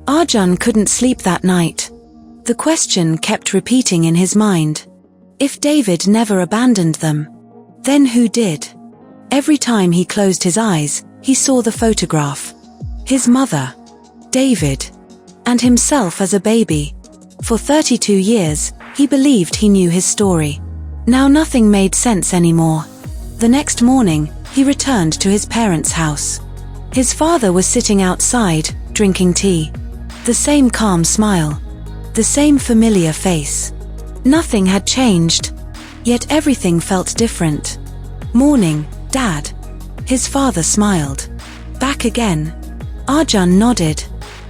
Arjun couldn't sleep that night. The question kept repeating in his mind. If David never abandoned them, then who did? Every time he closed his eyes, he saw the photograph. His mother, David, and himself as a baby. For 32 years, he believed he knew his story. Now nothing made sense anymore. The next morning, he returned to his parents' house. His father was sitting outside, drinking tea. The same calm smile. The same familiar face. Nothing had changed. Yet everything felt different. "Morning, Dad." His father smiled. "Back again?" Arjun nodded.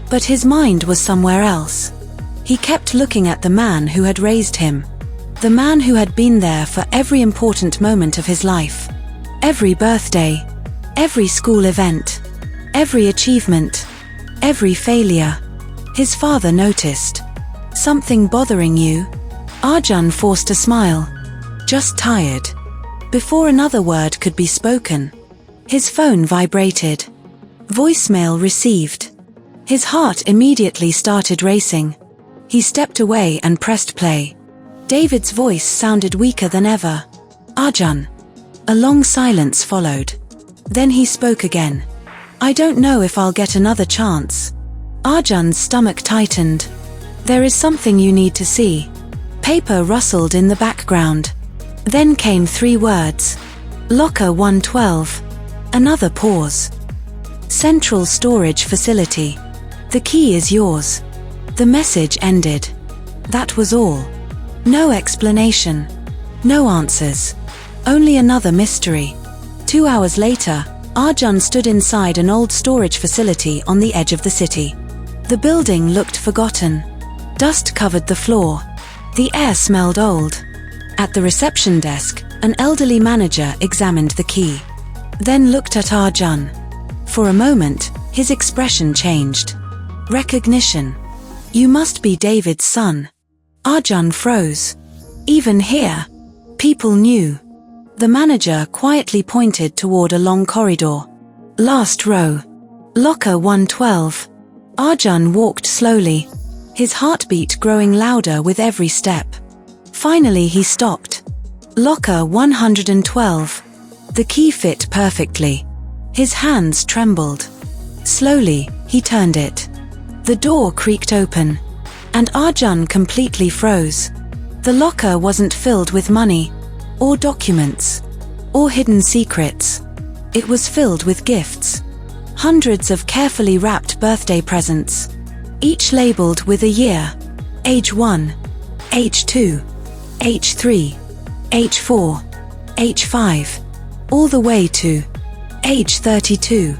But his mind was somewhere else. He kept looking at the man who had raised him. The man who had been there for every important moment of his life. Every birthday. Every school event. Every achievement. Every failure. His father noticed. "Something bothering you?" Arjun forced a smile. "Just tired." Before another word could be spoken, his phone vibrated. Voicemail received. His heart immediately started racing. He stepped away and pressed play. David's voice sounded weaker than ever. "Arjun." A long silence followed. Then he spoke again. "I don't know if I'll get another chance." Arjun's stomach tightened. "There is something you need to see." Paper rustled in the background. Then came 3 words. "Locker 112. Another pause. "Central storage facility. The key is yours." The message ended. That was all. No explanation. No answers. Only another mystery. 2 hours later, Arjun stood inside an old storage facility on the edge of the city. The building looked forgotten. Dust covered the floor. The air smelled old. At the reception desk, an elderly manager examined the key. Then looked at Arjun. For a moment, his expression changed. Recognition. "You must be David's son." Arjun froze. Even here, people knew. The manager quietly pointed toward a long corridor. "Last row. Locker 112. Arjun walked slowly, his heartbeat growing louder with every step. Finally he stopped. Locker 112. The key fit perfectly. His hands trembled. Slowly, he turned it. The door creaked open, and Arjun completely froze. The locker wasn't filled with money, or documents, or hidden secrets. It was filled with gifts. Hundreds of carefully wrapped birthday presents, each labeled with a year. Age 1, Age 2, Age 3, Age 4, Age 5, all the way to Age 32.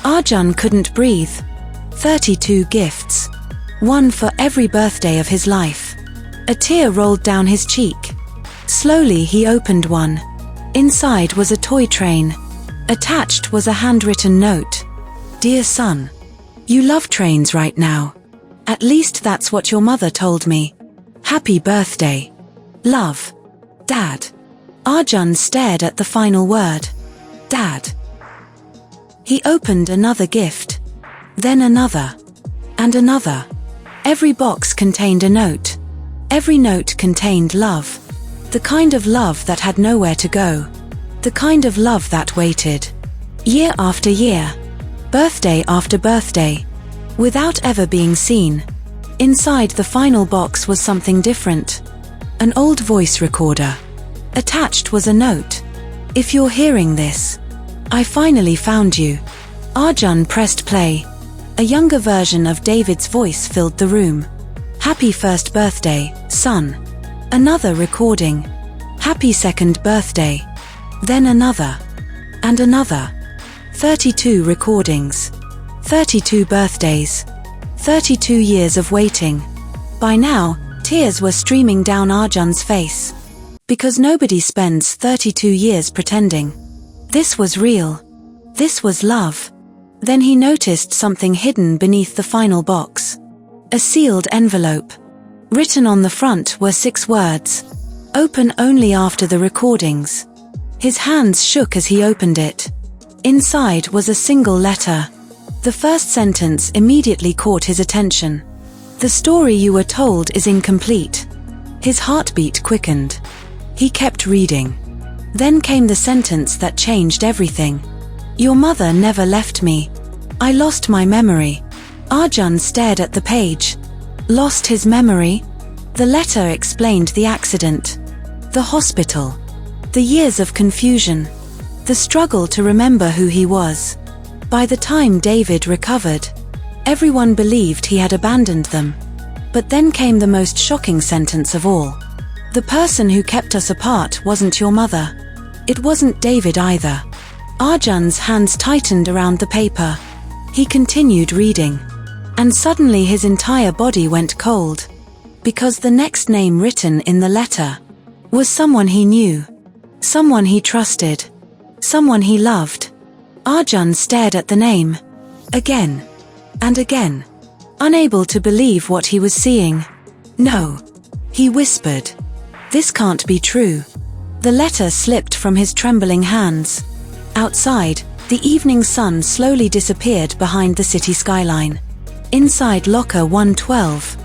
Arjun couldn't breathe. 32 gifts. One for every birthday of his life. A tear rolled down his cheek. Slowly he opened one. Inside was a toy train. Attached was a handwritten note. "Dear son, you love trains right now. At least that's what your mother told me. Happy birthday. Love. Dad." Arjun stared at the final word. Dad. He opened another gift. Then another. And another. Every box contained a note. Every note contained love. The kind of love that had nowhere to go. The kind of love that waited. Year after year. Birthday after birthday. Without ever being seen. Inside the final box was something different. An old voice recorder. Attached was a note. "If you're hearing this, I finally found you." Arjun pressed play. A younger version of David's voice filled the room. "Happy first birthday, son." Another recording. "Happy second birthday." Then another. And another. 32 recordings. 32 birthdays. 32 years of waiting. By now, tears were streaming down Arjun's face. Because nobody spends 32 years pretending. This was real. This was love. Then he noticed something hidden beneath the final box. A sealed envelope. Written on the front were 6 words. "Open only after the recordings." His hands shook as he opened it. Inside was a single letter. The first sentence immediately caught his attention. "The story you were told is incomplete." His heartbeat quickened. He kept reading. Then came the sentence that changed everything. "Your mother never left me. I lost my memory." Arjun stared at the page. Lost his memory? The letter explained the accident, the hospital, the years of confusion, the struggle to remember who he was. By the time David recovered, everyone believed he had abandoned them. But then came the most shocking sentence of all. "The person who kept us apart wasn't your mother. It wasn't David either." Arjun's hands tightened around the paper. He continued reading. And suddenly his entire body went cold. Because the next name written in the letter was someone he knew, someone he trusted, someone he loved. Arjun stared at the name, again and again, unable to believe what he was seeing. "No," he whispered. "This can't be true." The letter slipped from his trembling hands. Outside, the evening sun slowly disappeared behind the city skyline. Inside locker 112,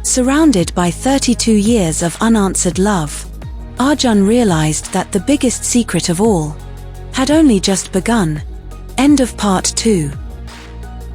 surrounded by 32 years of unanswered love, Arjun realized that the biggest secret of all had only just begun. End of part 2.